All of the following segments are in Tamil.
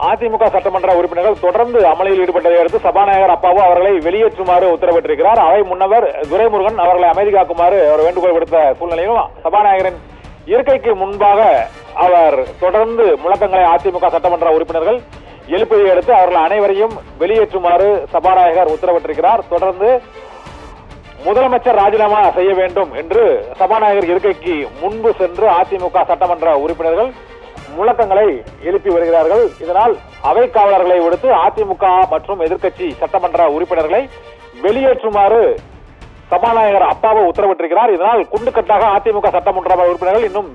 அதிமுக சட்டமன்ற உறுப்பினர்கள் தொடர்ந்து அமளியில் ஈடுபட்டதை அடுத்து சபாநாயகர் அப்பாவு அவர்களை வெளியேற்றுமாறு உத்தரவிட்டிருக்கிறார். அவை முன்னவர் துரைமுருகன் அவர்களை அமைதி காக்குமாறு அவர் வேண்டுகோள் விடுத்த சூழ்நிலையும் சபாநாயகரின் இருக்கைக்கு முன்பாக அவர் தொடர்ந்து முழக்கங்களை அதிமுக சட்டமன்ற உறுப்பினர்கள் எழுப்பியதை அடுத்து அவர்கள் அனைவரையும் வெளியேற்றுமாறு சபாநாயகர் உத்தரவிட்டிருக்கிறார். தொடர்ந்து முதலமைச்சர் ராஜினாமா செய்ய வேண்டும் என்று சபாநாயகர் இருக்கைக்கு முன்பு சென்று அதிமுக சட்டமன்ற உறுப்பினர்கள் முழக்கங்களை எழுப்பி வருகிறார்கள். இதனால் அவை காவலர்களை விடுத்து அதிமுக மற்றும் எதிர்க்கட்சி சட்டமன்ற உறுப்பினர்களை வெளியேற்றுமாறு சபாநாயகர் அப்பாவு உத்தரவிட்டிருக்கிறார். இதனால் குண்டுக்கட்டாக அதிமுக சட்டமன்ற உறுப்பினர்கள் இன்னும்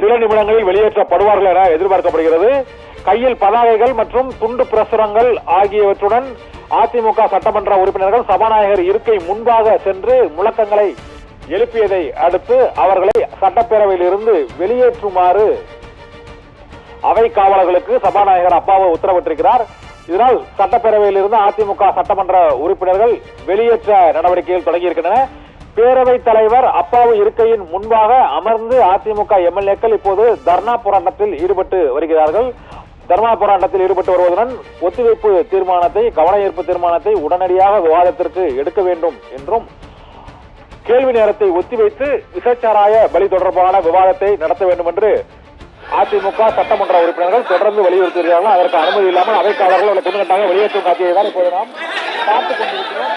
சில நிமிடங்களில் வெளியேற்றப்படுவார்கள் என எதிர்பார்க்கப்படுகிறது. கையில் பதாகைகள் மற்றும் துண்டு பிரசுரங்கள் ஆகியவற்றுடன் அதிமுக சட்டமன்ற உறுப்பினர்கள் சபாநாயகர் இருக்கை முன்பாக சென்று முழக்கங்களை எழுப்பியதை அடுத்து அவர்களை சட்டப்பேரவையில் இருந்து வெளியேற்றுமாறு அவை காவலர்களுக்கு சபாநாயகர் அப்பாவு உத்தரவிட்டிருக்கிறார். இதனால் சட்டப்பேரவையில் இருந்து அதிமுக சட்டமன்ற உறுப்பினர்கள் வெளியேற்ற நடவடிக்கைகள் தொடங்கியிருக்கின்றன. பேரவைத் தலைவர் அப்பாவு இருக்கையின் முன்பாக அமர்ந்து அதிமுக எம்எல்ஏக்கள் இப்போது தர்ணா போராட்டத்தில் ஈடுபட்டு வருகிறார்கள். தர்ணா போராட்டத்தில் ஈடுபட்டு வருவதுடன் ஒத்திவைப்பு தீர்மானத்தை, கவன ஈர்ப்பு தீர்மானத்தை உடனடியாக விவாதத்திற்கு எடுக்க வேண்டும் என்றும், கேள்வி நேரத்தை ஒத்திவைத்து விசச்சாராய பலி தொடர்பான விவாதத்தை நடத்த வேண்டும் என்று அதிமுக சட்டமன்ற உறுப்பினர்கள் தொடர்ந்து வலியுறுத்துகிறார்கள். அதற்கு அனுமதி இல்லாமல் அவைக்காரர்கள் குண்டுகட்டாக வெளியேற்றும் காட்சியை தான் இப்போது நாம் பார்த்துக் கொண்டிருக்கிறோம்.